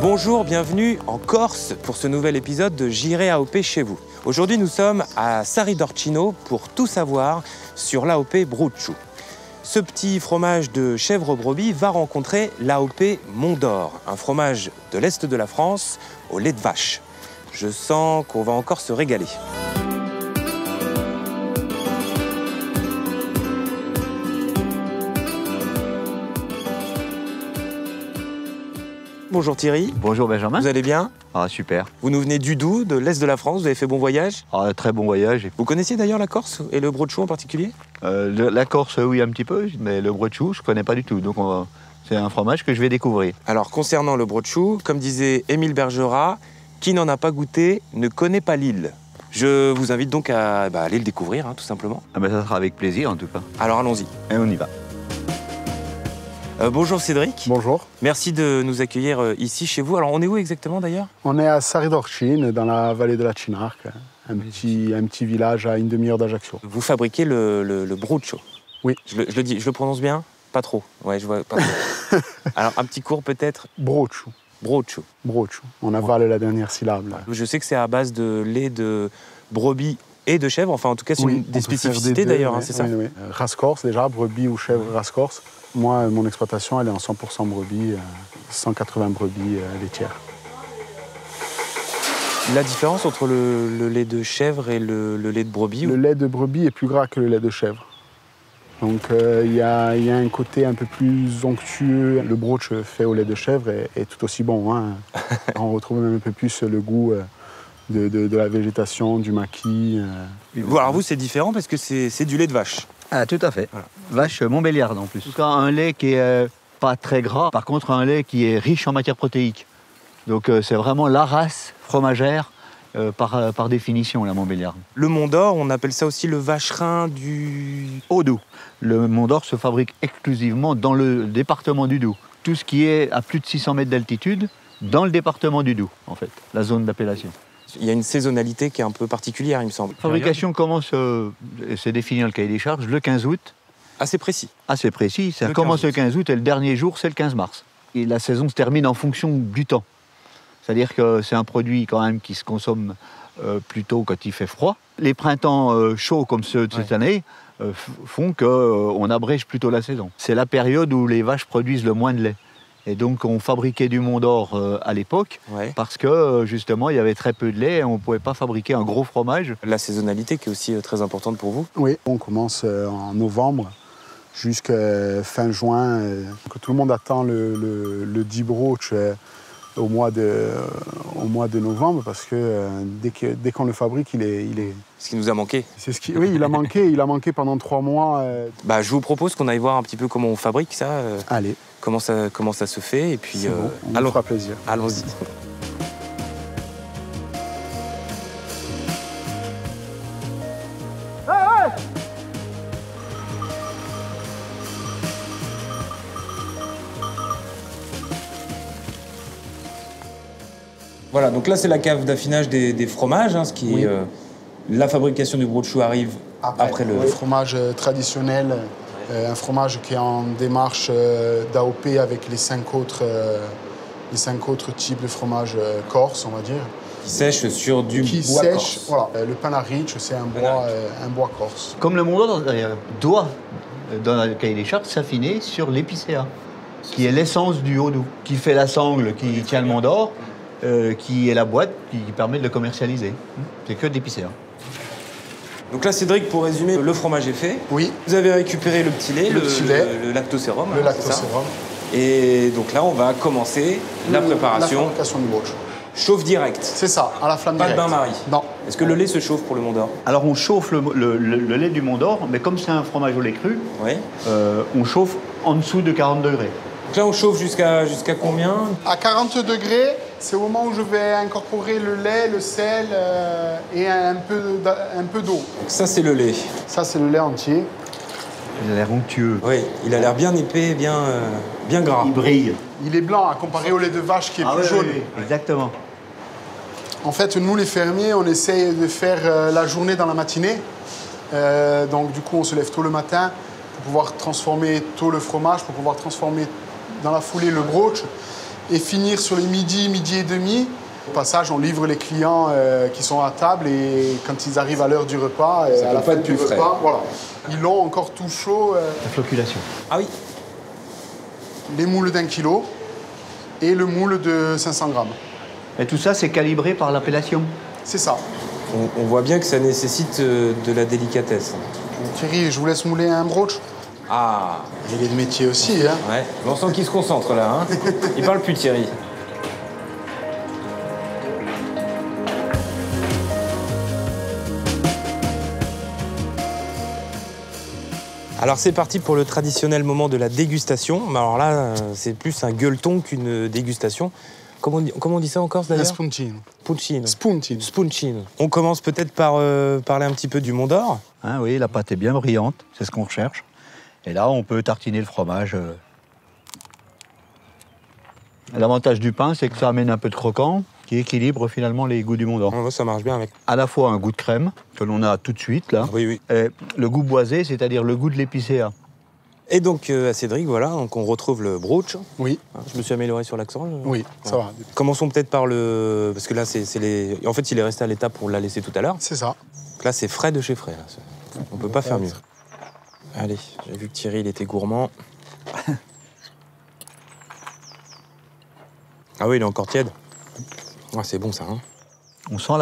Bonjour, bienvenue en Corse pour ce nouvel épisode de J'irai AOP chez vous. Aujourd'hui, nous sommes à Sari d'Orcino pour tout savoir sur l'AOP Brucciu. Ce petit fromage de chèvre-brebis va rencontrer l'AOP Mont d'Or, un fromage de l'Est de la France au lait de vache. Je sens qu'on va encore se régaler. Bonjour Thierry. Bonjour Benjamin. Vous allez bien? Ah super. Vous nous venez du Doubs, de l'Est de la France, vous avez fait bon voyage? Ah, très bon voyage. Vous connaissiez d'ailleurs la Corse et le Brucciu en particulier? La Corse, oui, un petit peu, mais le Brucciu, je ne connais pas du tout. Donc c'est un fromage que je vais découvrir. Alors concernant le Brucciu, comme disait Émile Bergerac, qui n'en a pas goûté ne connaît pas l'île. Je vous invite donc à aller le découvrir, tout simplement. Ah ben, ça sera avec plaisir en tout cas. Alors allons-y. Et on y va. Bonjour Cédric. Bonjour. Merci de nous accueillir ici chez vous. Alors on est où exactement d'ailleurs? On est à Sari d'Orcino, dans la vallée de la Cinarca, un petit village à une demi-heure d'Ajaccio. Vous fabriquez le Brucciu. Oui. Je le prononce bien? Pas trop. Ouais, je vois pas trop. Alors un petit cours peut-être? Brucciu. Brucciu. Brucciu. On avale la dernière syllabe. Là. Je sais que c'est à base de lait de brebis et de chèvre. Enfin en tout cas c'est une des spécificités d'ailleurs, c'est ça? Oui. Race corse déjà, brebis ou chèvre race corse. Moi, mon exploitation, elle est en 100% brebis, 180 brebis laitières. La différence entre le lait de chèvre et le lait de brebis? Le lait de brebis est plus gras que le lait de chèvre. Donc il y a un côté un peu plus onctueux. Le Brucciu fait au lait de chèvre est tout aussi bon. Hein. On retrouve même un peu plus le goût de la végétation, du maquis. Alors vous, c'est différent parce que c'est du lait de vache. Ah tout à fait. Voilà. Vache Montbéliarde en plus. En tout cas, un lait qui est pas très gras, par contre un lait qui est riche en matière protéique. Donc c'est vraiment la race fromagère par définition, la Montbéliarde. Le Mont d'Or, on appelle ça aussi le vacherin du Haut-Doubs. Le Mont d'Or se fabrique exclusivement dans le département du Doubs. Tout ce qui est à plus de 600 mètres d'altitude, dans le département du Doubs, en fait, la zone d'appellation. Il y a une saisonnalité qui est un peu particulière, il me semble. La fabrication commence, c'est défini dans le cahier des charges, le 15 août. Assez précis. Assez précis, ça Le commence 15 le 15 août et le dernier jour, c'est le 15 mars. Et la saison se termine en fonction du temps. C'est-à-dire que c'est un produit quand même qui se consomme plutôt quand il fait froid. Les printemps chauds comme ceux de cette année font qu'on abrège plutôt la saison. C'est la période où les vaches produisent le moins de lait. Et donc on fabriquait du Mont d'Or à l'époque parce que justement il y avait très peu de lait et on ne pouvait pas fabriquer un gros fromage. La saisonnalité qui est aussi très importante pour vous? Oui, on commence en novembre jusqu'à fin juin. Que tout le monde attend le dit Brucciu au mois de novembre parce que dès qu'on le fabrique, il est... Ce qui nous a manqué. Oui, il a manqué pendant 3 mois. Je vous propose qu'on aille voir un petit peu comment on fabrique ça. Allez. Comment ça se fait et puis bon, on nous fera plaisir. Allons-y. Voilà, donc là c'est la cave d'affinage des fromages, ce qui est la fabrication du Brucciu arrive après le fromage traditionnel. Un fromage qui est en démarche d'AOP avec les 5 autres types de fromage corse, on va dire. Qui sèche sur du bois corse. Voilà. Le panaric, c'est un bois corse. Comme le Mont d'Or doit, dans le cahier des charges, s'affiner sur l'épicéa, qui est l'essence du Haut-Doubs, qui fait la sangle qui tient le Mont d'Or, qui est la boîte qui permet de le commercialiser. C'est que de l'épicéa. Donc là, Cédric, pour résumer, le fromage est fait. Oui. Vous avez récupéré le petit lait, le lactosérum. Le lactosérum. Et donc là, on va commencer la préparation. La fabrication du Brucciu. Chauffe direct. C'est ça, à la flamme directe. Pas directe. de bain-marie. Non. Est-ce que le lait se chauffe pour le Mont d'Or? Alors on chauffe le lait du Mont d'Or, mais comme c'est un fromage au lait cru, on chauffe en dessous de 40 degrés. Donc là, on chauffe jusqu'à combien? À 40 degrés, c'est au moment où je vais incorporer le lait, le sel et un peu d'eau. Ça, c'est le lait. Ça, c'est le lait entier. Il a l'air onctueux. Oui, il a l'air bien épais, bien gras. Il brille. Il est blanc à comparer au lait de vache qui est plus jaune. Oui, exactement. En fait, nous, les fermiers, on essaye de faire la journée dans la matinée. Donc, du coup, on se lève tôt le matin pour pouvoir transformer tôt le fromage, pour pouvoir transformer dans la foulée le Brucciu. et finir sur les midi et demi. Au passage, on livre les clients qui sont à table et quand ils arrivent à l'heure du repas, à la fin du repas, voilà, ils l'ont encore tout chaud. La floculation. Ah oui. Les moules d'1 kilo et le moule de 500 grammes. Et tout ça, c'est calibré par l'appellation. C'est ça. On voit bien que ça nécessite de la délicatesse. Thierry, je vous laisse mouler un brooch. Ah. Il est de métier aussi, hein. Ouais. On sent qu'il se concentre là. Hein. Il parle plus, Thierry. Alors c'est parti pour le traditionnel moment de la dégustation. Mais alors là, c'est plus un gueuleton qu'une dégustation. Comment on dit ça encore Un d'ailleurs? spuncino. Spuncino. Spuncino. Spuncino. On commence peut-être par parler un petit peu du Mont d'Or. Hein, oui, la pâte est bien brillante, c'est ce qu'on recherche. Et là, on peut tartiner le fromage. L'avantage du pain, c'est que ça amène un peu de croquant, qui équilibre finalement les goûts du Mont d'Or. Ouais, ça marche bien avec. À la fois un goût de crème, que l'on a tout de suite, là, Oui, oui. et le goût boisé, c'est-à-dire le goût de l'épicéa. Et donc, à Cédric, voilà, donc on retrouve le brooch. Oui, Je me suis amélioré sur l'accent. oui, ça va. Commençons peut-être par le... Parce que là, c'est les... En fait, il est resté à l'étape où on l'a laissé tout à l'heure. C'est ça. Donc là, c'est frais de chez frais. Là. On peut pas faire mieux. Allez, j'ai vu que Thierry, il était gourmand. Ah oui, il est encore tiède. Ah, c'est bon, ça. Hein. On sent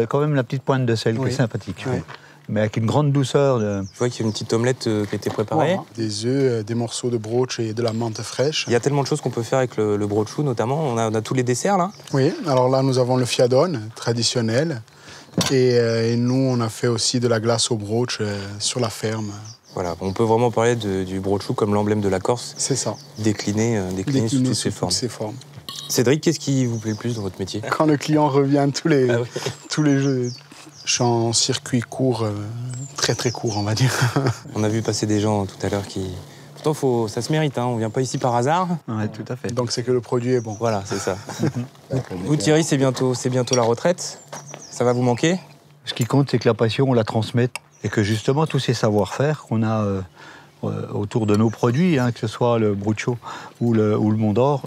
quand même la petite pointe de sel, qui est sympathique. Je trouve. Oui. Mais avec une grande douceur. Je vois qu'il y a une petite omelette qui a été préparée. Voilà. Des œufs, des morceaux de brooch et de la menthe fraîche. Il y a tellement de choses qu'on peut faire avec le brochou, notamment. On a tous les desserts, là. Oui, alors là, nous avons le fiadone traditionnel. Et nous, on a fait aussi de la glace au brooch sur la ferme. Voilà, on peut vraiment parler du brochou comme l'emblème de la Corse, C'est ça. décliné sous toutes ses formes. Cédric, qu'est-ce qui vous plaît le plus dans votre métier? Quand le client revient tous les jeux, je suis en circuit court, très très court, on va dire. On a vu passer des gens tout à l'heure qui... Pourtant, ça se mérite, hein. On vient pas ici par hasard. Oui, tout à fait. Donc c'est que le produit est bon. Voilà, c'est ça. Vous, Thierry, c'est bientôt la retraite. Ça va vous manquer? Ce qui compte, c'est que la passion, on la transmette. Et que justement, tous ces savoir-faire qu'on a autour de nos produits, hein, que ce soit le Bruccio ou le Mont d'Or,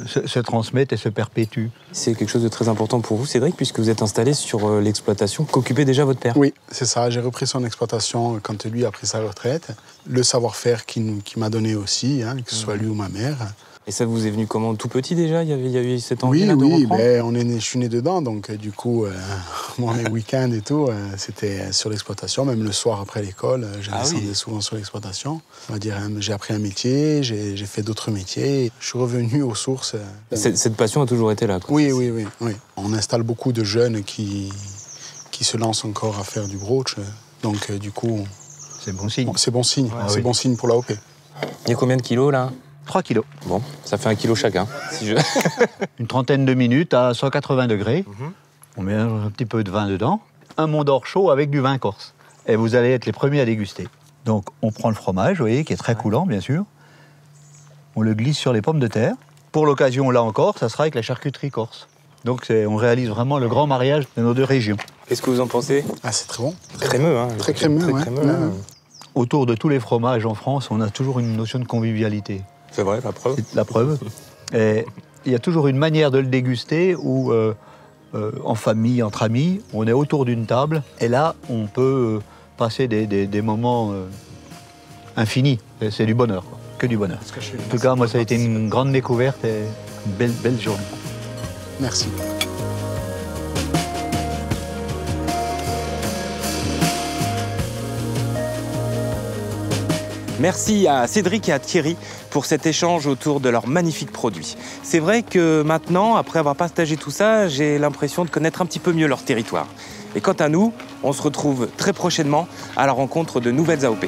se transmettent et se perpétuent. C'est quelque chose de très important pour vous, Cédric, puisque vous êtes installé sur l'exploitation qu'occupait déjà votre père. Oui, c'est ça. J'ai repris son exploitation quand lui a pris sa retraite. Le savoir-faire qu'il m'a donné aussi, hein, que ce soit lui ou ma mère. Et ça vous est venu comment? Tout petit déjà? Il y a eu cette envie de reprendre? Je suis né dedans, donc du coup, les week-ends et tout, c'était sur l'exploitation. Même le soir après l'école, je descendais souvent sur l'exploitation. On va dire, j'ai appris un métier, j'ai fait d'autres métiers. Je suis revenu aux sources. Cette passion a toujours été là, quoi. Oui. On installe beaucoup de jeunes qui se lancent encore à faire du brooch. Donc du coup, c'est bon signe. C'est bon signe. Ah, c'est bon signe pour l'AOP. Il y a combien de kilos, là? 3 kilos. Bon, ça fait 1 kilo chacun. Une trentaine de minutes à 180 degrés. On met un petit peu de vin dedans. Un Mont d'Or chaud avec du vin corse. Et vous allez être les premiers à déguster. Donc, on prend le fromage, vous voyez, qui est très coulant, bien sûr. On le glisse sur les pommes de terre. Pour l'occasion, là encore, ça sera avec la charcuterie corse. Donc, on réalise vraiment le grand mariage de nos deux régions. Qu'est-ce que vous en pensez? Ah, c'est très bon. Crémeux, hein? Très crémeux, très ouais. crémeux, Ouais. hein. Autour de tous les fromages en France, on a toujours une notion de convivialité. C'est vrai, la preuve. C'est la preuve. Et il y a toujours une manière de le déguster où, en famille, entre amis, on est autour d'une table. Et là, on peut passer des moments infinis. C'est du bonheur, quoi. Que du bonheur. En tout cas, moi, ça a été une grande découverte et une belle journée. Merci. Merci à Cédric et à Thierry pour cet échange autour de leurs magnifiques produits. C'est vrai que maintenant, après avoir partagé tout ça, j'ai l'impression de connaître un petit peu mieux leur territoire. Et quant à nous, on se retrouve très prochainement à la rencontre de nouvelles AOP.